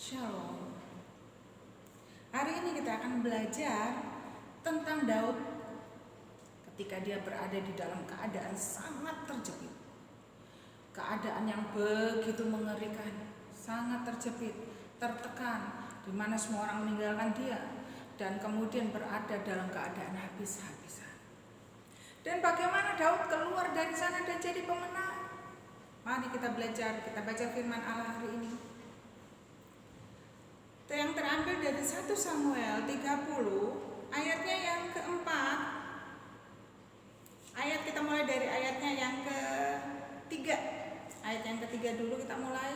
Shalom. Hari ini kita akan belajar tentang Daud ketika dia berada di dalam keadaan sangat terjepit. Keadaan yang begitu mengerikan, sangat terjepit, tertekan, di mana semua orang meninggalkan dia dan kemudian berada dalam keadaan habis-habisan. Dan bagaimana Daud keluar dari sana dan jadi pemenang? Mari kita belajar, kita baca firman Allah hari ini. Yang terambil dari 1 Samuel 30 ayatnya yang keempat. Kita mulai dari ayatnya yang ketiga. Ayat yang ketiga dulu kita mulai.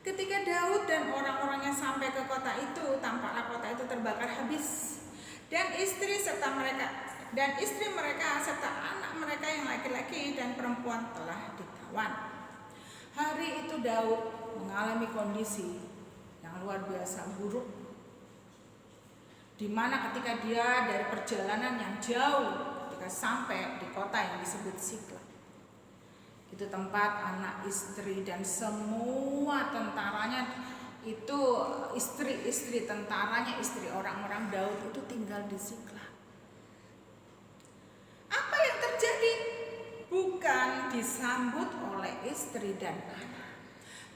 Ketika Daud dan orang-orangnya sampai ke kota itu, tampaklah kota itu terbakar habis. Dan istri mereka serta anak mereka yang laki-laki dan perempuan telah ditawan. Hari itu Daud mengalami kondisi yang luar biasa buruk, di mana ketika dia dari perjalanan yang jauh, ketika sampai di kota yang disebut Siklag, itu tempat anak, istri dan semua tentaranya, itu istri tentaranya, istri orang-orang Daud itu tinggal di Siklag. Apa yang terjadi? Bukan disambut oleh istri dan anak,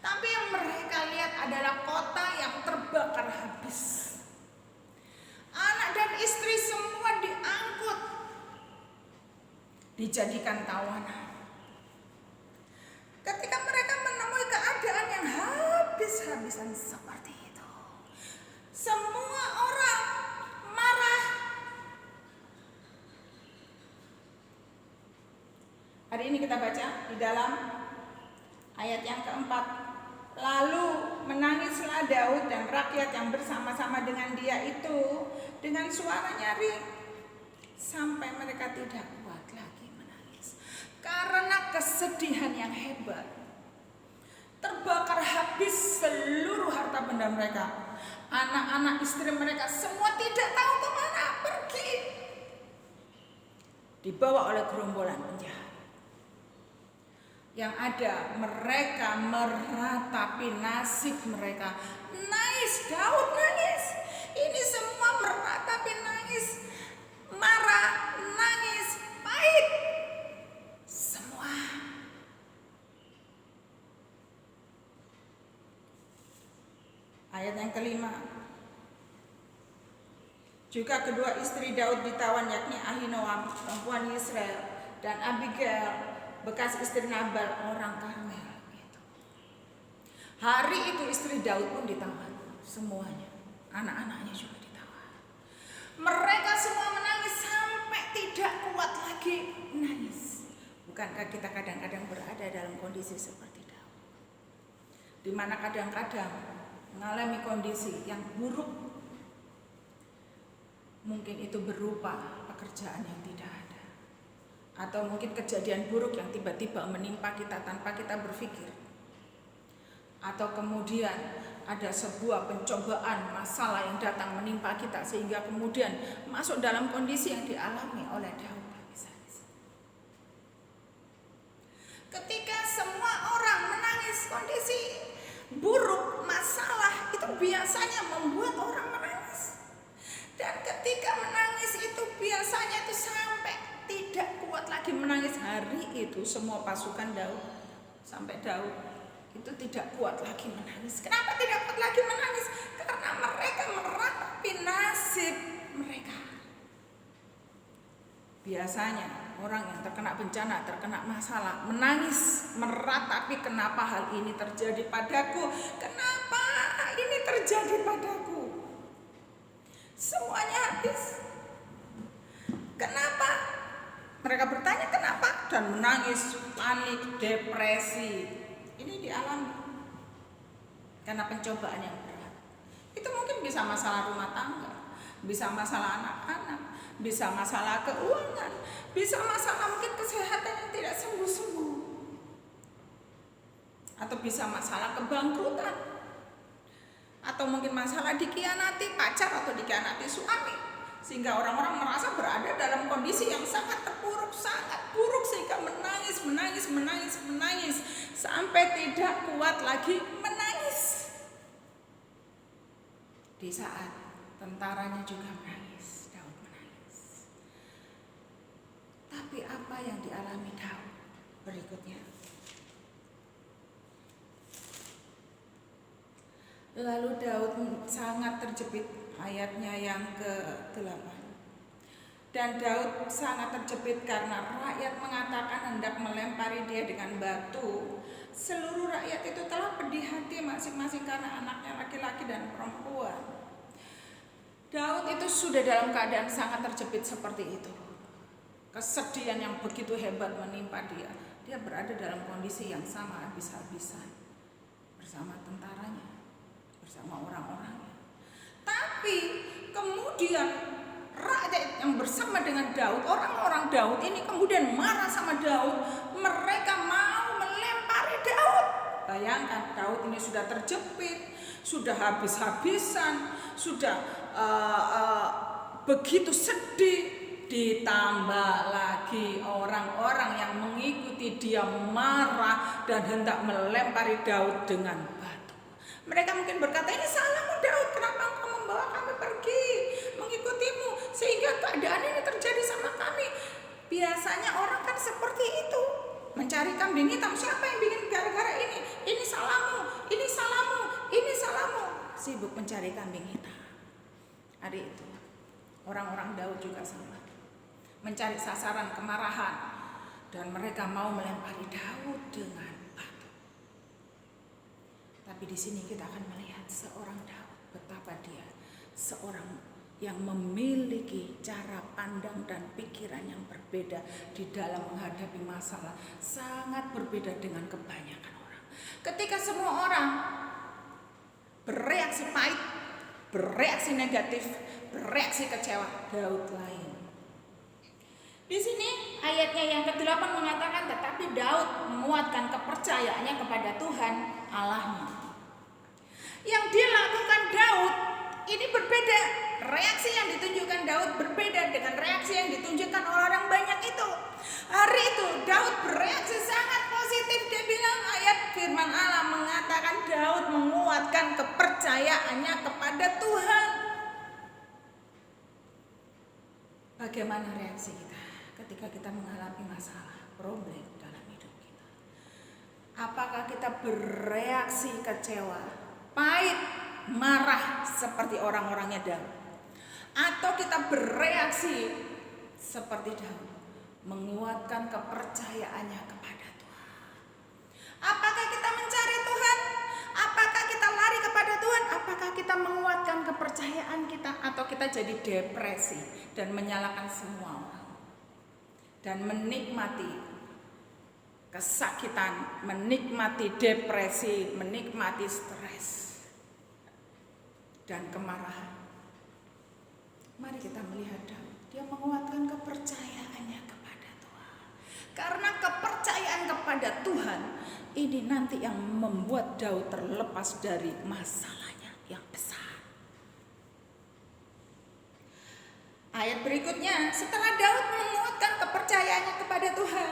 tapi yang mereka lihat adalah kota yang terbakar habis. Anak dan istri semua diangkut, dijadikan tawanan. Ketika mereka menemui keadaan yang habis-habisan seperti itu, semua orang marah. Hari ini kita baca di dalam ayat yang keempat. Lalu menangislah Daud dan rakyat yang bersama-sama dengan dia itu dengan suara nyaring, sampai mereka tidak kuat lagi menangis karena kesedihan yang hebat. Terbakar habis seluruh harta benda mereka. Anak-anak, istri mereka semua tidak tahu kemana pergi, dibawa oleh gerombolan penjahat. Yang ada mereka meratapi nasib mereka. Nangis, Daud nangis. Ini semua meratapi nangis, marah, nangis, pahit, semua. Ayat yang kelima. Juga kedua istri Daud ditawan, yakni Ahinoam perempuan Israel dan Abigail bekas istri Nabal orang Karmel. Hari itu istri Daud pun ditawan, semuanya, anak-anaknya juga ditawan. Mereka semua menangis sampai tidak kuat lagi menangis. Bukankah kita kadang-kadang berada dalam kondisi seperti Daud, di mana kadang-kadang mengalami kondisi yang buruk? Mungkin itu berupa pekerjaan yang tidak ada, atau mungkin kejadian buruk yang tiba-tiba menimpa kita tanpa kita berpikir, atau kemudian ada sebuah pencobaan, masalah yang datang menimpa kita sehingga kemudian masuk dalam kondisi yang dialami oleh Daud. Ketika semua orang menangis, kondisi buruk, masalah itu biasanya membuat orang menangis. Dan ketika menangis itu biasanya itu sampai tidak kuat lagi menangis. Hari itu semua pasukan Daud sampai Daud itu tidak kuat lagi menangis. Kenapa tidak kuat lagi menangis? Karena mereka meratapi nasib mereka. Biasanya orang yang terkena bencana, terkena masalah, menangis, meratapi kenapa hal ini terjadi padaku, kenapa ini terjadi padaku. Semuanya habis. Kenapa? Mereka bertanya kenapa dan menangis, panik, depresi. Ini dialami karena pencobaan yang berat. Itu mungkin bisa masalah rumah tangga, bisa masalah anak-anak, bisa masalah keuangan, bisa masalah mungkin kesehatan yang tidak sembuh-sembuh, atau bisa masalah kebangkrutan, atau mungkin masalah dikhianati pacar atau dikhianati suami. Sehingga orang-orang merasa berada dalam kondisi yang sangat terpuruk, sangat buruk, sehingga menangis sampai tidak kuat lagi menangis. Di saat tentaranya juga menangis, Daud menangis. Tapi apa yang dialami Daud berikutnya? Lalu Daud sangat terjepit, ayatnya yang ke-8. Dan Daud sangat terjepit karena rakyat mengatakan hendak melempari dia dengan batu. Seluruh rakyat itu telah pedih hati masing-masing karena anaknya laki-laki dan perempuan. Daud itu sudah dalam keadaan sangat terjepit seperti itu. Kesedihan yang begitu hebat menimpa dia. Dia berada dalam kondisi yang sama habis-habisan bersama tentaranya, bersama orang-orangnya. Tapi kemudian rakyat yang bersama dengan Daud, orang-orang Daud ini kemudian marah sama Daud. Mereka mau melempari Daud. Bayangkan, Daud ini sudah terjepit, sudah habis-habisan, sudah begitu sedih. Ditambah lagi orang-orang yang mengikuti dia marah dan hendak melempari Daud dengan batu. Mereka mungkin berkata, ini salahmu Daud, kenapa engkau membawa kami pergi mengikutimu sehingga keadaan ini terjadi sama kami. Biasanya orang kan seperti itu, mencari kambing hitam. Siapa yang bikin gara-gara ini? Ini salahmu, ini salahmu, ini salahmu. Sibuk mencari kambing hitam. Hari itu orang-orang Daud juga sama, mencari sasaran kemarahan, dan mereka mau melempari Daud dengan batu. Tapi di sini kita akan melihat seorang Daud, betapa dia seorang yang memiliki cara pandang dan pikiran yang berbeda di dalam menghadapi masalah, sangat berbeda dengan kebanyakan orang. Ketika semua orang bereaksi pahit, bereaksi negatif, bereaksi kecewa, Daud lain. Di sini ayatnya yang ke-8 mengatakan, tetapi Daud menguatkan kepercayaannya kepada Tuhan Allahnya. Yang dilakukan Daud ini berbeda. Reaksi yang ditunjukkan Daud berbeda dengan reaksi yang ditunjukkan orang banyak itu. Hari itu Daud bereaksi sangat positif. Dia bilang, ayat firman Allah mengatakan Daud menguatkan kepercayaannya kepada Tuhan. Bagaimana reaksi kita ketika kita mengalami masalah, problem dalam hidup kita? Apakah kita bereaksi kecewa, pahit, marah seperti orang-orangnya Daud? Atau kita bereaksi seperti Daud, menguatkan kepercayaannya kepada Tuhan? Apakah kita mencari Tuhan? Apakah kita lari kepada Tuhan? Apakah kita menguatkan kepercayaan kita? Atau kita jadi depresi dan menyalahkan semua orang dan menikmati kesakitan, menikmati depresi, menikmati stres dan kemarahan? Mari kita melihat Daud. Dia menguatkan kepercayaannya kepada Tuhan. Karena kepercayaan kepada Tuhan ini nanti yang membuat Daud terlepas dari masalahnya yang besar. Ayat berikutnya, setelah Daud menguatkan kepercayaannya kepada Tuhan,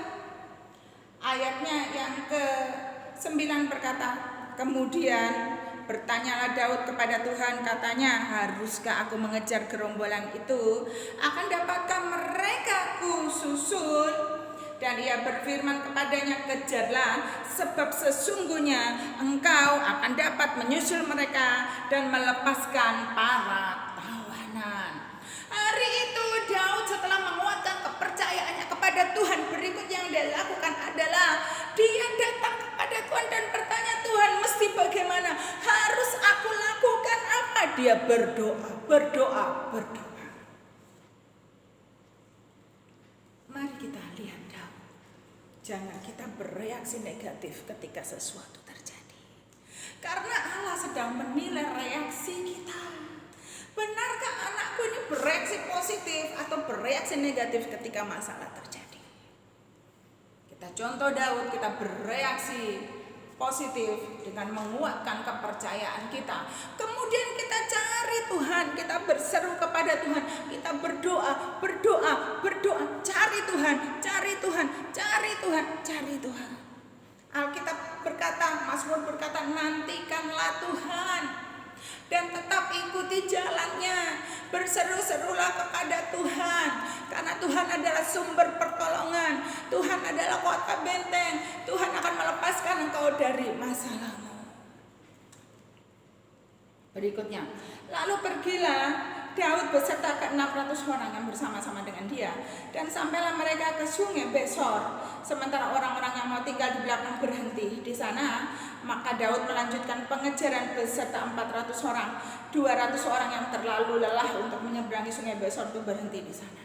ayatnya yang ke-9 berkata, kemudian bertanyalah Daud kepada Tuhan, katanya, haruskah aku mengejar gerombolan itu? Akan dapatkah mereka kususul? Dan ia berfirman kepadanya, kejarlah, sebab sesungguhnya engkau akan dapat menyusul mereka dan melepaskan para tawanan. Hari itu Daud setelah menguatkan kepercayaannya kepada Tuhan, berikut yang dia lakukan adalah dia datang kepada Tuhan dan bertanya, Tuhan, mesti bagaimana? Harus aku lakukan apa? Dia berdoa. Mari kita lihat Daud. Jangan kita bereaksi negatif ketika sesuatu terjadi, karena Allah sedang menilai reaksi kita. Benarkah anakku ini bereaksi positif atau bereaksi negatif ketika masalah terjadi? Kita contoh Daud, kita bereaksi positif, dengan menguatkan kepercayaan kita. Kemudian kita cari Tuhan, kita berseru kepada Tuhan, kita berdoa, cari Tuhan, cari Tuhan, cari Tuhan, cari Tuhan. Alkitab berkata, Mazmur berkata, nantikanlah Tuhan dan tetap ikuti jalannya. Berseru-serulah kepada Tuhan, karena Tuhan adalah sumber pertolongan. Tuhan adalah kota benteng. Tuhan akan melepaskan engkau dari masalahmu. Berikutnya, lalu pergilah Daud beserta ke-600 orang yang bersama-sama dengan dia, dan sampailah mereka ke sungai Besor, sementara orang-orang yang mau tinggal di belakang berhenti di sana. Maka Daud melanjutkan pengejaran beserta 400 orang. 200 orang yang terlalu lelah untuk menyeberangi sungai Besor itu berhenti di sana.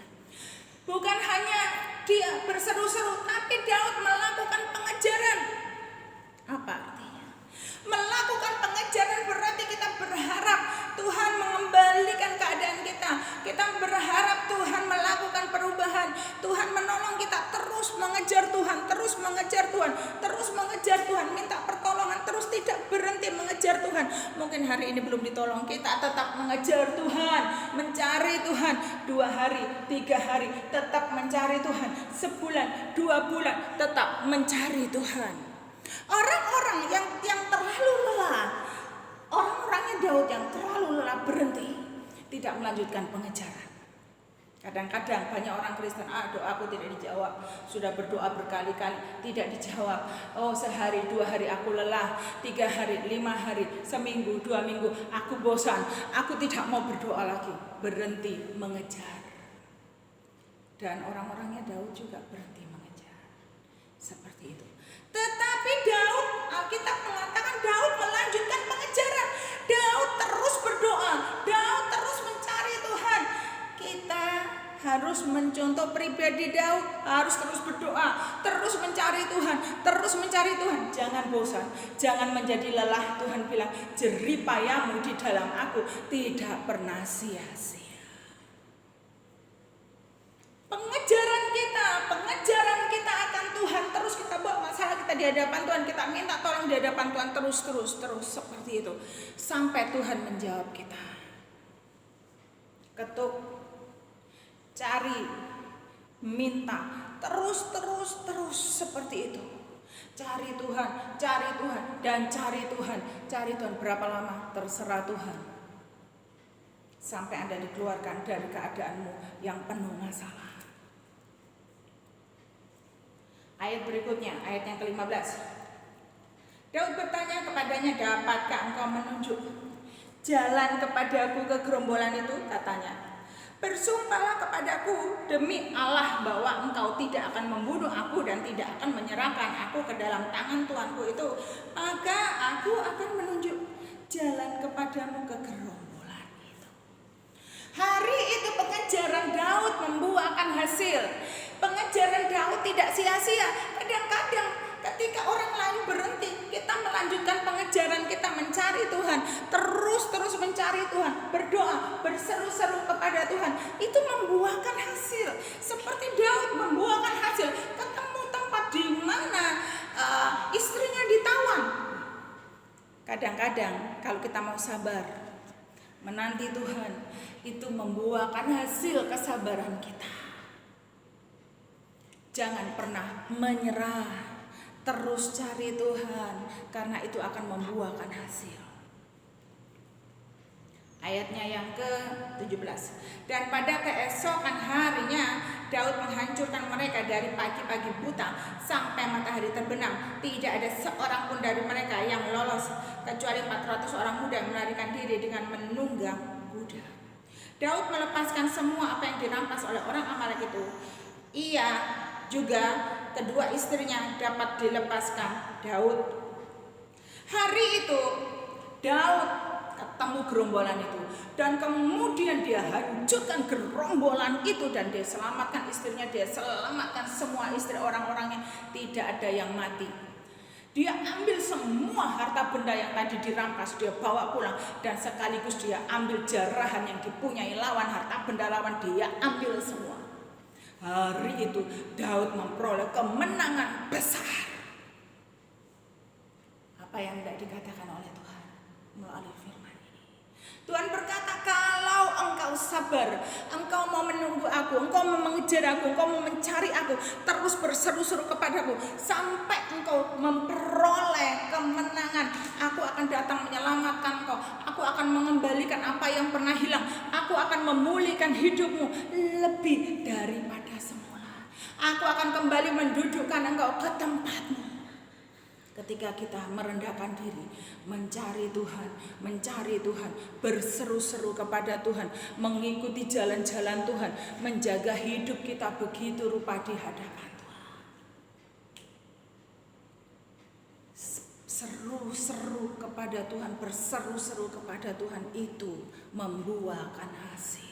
Bukan hanya dia berseru-seru, tapi Daud melakukan pengejaran. Apa artinya? Melakukan pengejaran berarti kita berharap Tuhan mengembalikan keadaan kita. Kita berharap Tuhan melakukan perubahan. Tuhan menolong kita terus mengejar Tuhan, terus mengejar Tuhan, terus mengejar Tuhan. Minta pertolongan, terus tidak berhenti mengejar Tuhan. Mungkin hari ini belum ditolong, kita tetap mengejar Tuhan, mencari Tuhan. 2 hari, 3 hari, tetap mencari Tuhan. Sebulan, 2 bulan, tetap mencari Tuhan. Orang-orang yang terlalu lelah, orang-orangnya Daud yang terlalu lelah berhenti, tidak melanjutkan pengejaran. Kadang-kadang banyak orang Kristen, doaku tidak dijawab. Sudah berdoa berkali-kali, tidak dijawab. Oh, sehari, 2 hari aku lelah, 3 hari, 5 hari, seminggu, 2 minggu, aku bosan, aku tidak mau berdoa lagi. Berhenti mengejar. Dan orang-orangnya Daud juga berhenti mengejar. Seperti itu. Tetapi Daud, Alkitab mengatakan Daud melanjutkan pengejaran. Daud terus berdoa, Daud terus mencari Tuhan. Kita harus mencontoh pribadi Daud, harus terus berdoa, terus mencari Tuhan, terus mencari Tuhan. Jangan bosan, jangan menjadi lelah. Tuhan bilang, jerih payamu di dalam aku tidak pernah sia-sia. Pengejaran kita akan Tuhan, terus kita bawa masalah kita di hadapan Tuhan, kita minta tolong di hadapan Tuhan, terus seperti itu sampai Tuhan menjawab kita. Ketuk, cari, minta, terus seperti itu. Cari Tuhan, dan cari Tuhan. Berapa lama? Terserah Tuhan. Sampai Anda dikeluarkan dari keadaanmu yang penuh masalah. Ayat berikutnya, ayat yang ke-15. Daud bertanya kepadanya, dapatkah engkau menunjuk jalan kepadaku ke gerombolan itu? Katanya, bersumpahlah kepadaku demi Allah bahwa engkau tidak akan membunuh aku dan tidak akan menyerahkan aku ke dalam tangan tuanku itu, maka aku akan menunjuk jalan kepadamu ke gerombolan itu. Hari itu pengejaran Daud membuahkan hasil. Pengejaran Daud tidak sia-sia. Kadang-kadang ketika orang lain berhenti, kita melanjutkan pengejaran kita, mencari Tuhan, terus mencari Tuhan, berdoa, berseru-seru kepada Tuhan. Itu membuahkan hasil. Seperti Daud membuahkan hasil. Ketemu tempat di mana istrinya ditawan. Kadang-kadang kalau kita mau sabar, menanti Tuhan, itu membuahkan hasil kesabaran kita. Jangan pernah menyerah, terus cari Tuhan, karena itu akan membuahkan hasil. Ayatnya yang ke-17. Dan pada keesokan harinya Daud menghancurkan mereka dari pagi-pagi buta sampai matahari terbenam. Tidak ada seorang pun dari mereka yang lolos, kecuali 400 orang muda melarikan diri dengan menunggang kuda. Daud melepaskan semua apa yang dirampas oleh orang Amalek itu. Ia juga kedua istrinya dapat dilepaskan Daud. Hari itu Daud ketemu gerombolan itu, dan kemudian dia hancurkan gerombolan itu, dan dia selamatkan istrinya, dia selamatkan semua istri orang-orangnya, tidak ada yang mati. Dia ambil semua harta benda yang tadi dirampas, dia bawa pulang, dan sekaligus dia ambil jarahan yang dipunyai lawan, harta benda lawan dia ambil semua. Hari itu Daud memperoleh kemenangan besar. apa yang tidak dikatakan oleh Tuhan melalui firman ini. Tuhan berkata, kalau engkau sabar, engkau mau menunggu aku, engkau mau mengejar aku, engkau mau mencari aku, terus berseru-seru kepadaku sampai engkau memperoleh kemenangan, aku akan datang menyelamatkan engkau, aku akan mengembalikan apa yang pernah hilang, aku akan memulihkan hidupmu lebih daripada semula, aku akan kembali mendudukkan engkau ke tempatmu. Ketika kita merendahkan diri, mencari Tuhan, berseru-seru kepada Tuhan, mengikuti jalan-jalan Tuhan, menjaga hidup kita begitu rupa di hadapan Tuhan. Seru-seru kepada Tuhan, berseru-seru kepada Tuhan itu membuahkan hasil.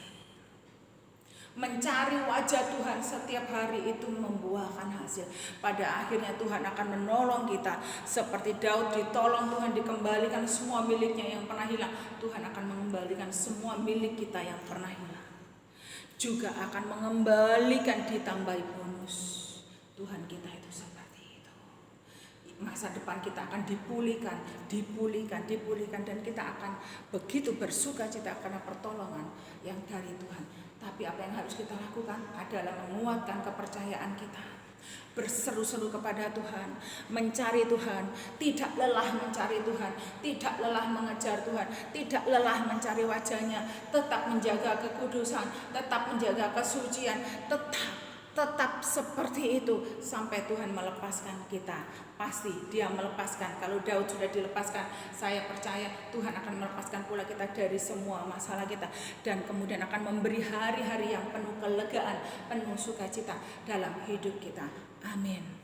Mencari wajah Tuhan setiap hari itu membuahkan hasil. Pada akhirnya Tuhan akan menolong kita. Seperti Daud ditolong Tuhan, dikembalikan semua miliknya yang pernah hilang. Tuhan akan mengembalikan semua milik kita yang pernah hilang. Juga akan mengembalikan ditambahi bonus. Tuhan kita itu seperti itu. Masa depan kita akan dipulihkan, dan kita akan begitu bersuka cita karena pertolongan yang dari Tuhan. Tapi apa yang harus kita lakukan adalah menguatkan kepercayaan kita, berseru-seru kepada Tuhan, mencari Tuhan, tidak lelah mencari Tuhan, tidak lelah mengejar Tuhan, tidak lelah mencari wajahnya, tetap menjaga kekudusan, tetap menjaga kesucian, tetap seperti itu sampai Tuhan melepaskan kita. Pasti Dia melepaskan. Kalau Daud sudah dilepaskan, saya percaya Tuhan akan melepaskan pula kita dari semua masalah kita, dan kemudian akan memberi hari-hari yang penuh kelegaan, penuh sukacita dalam hidup kita. Amin.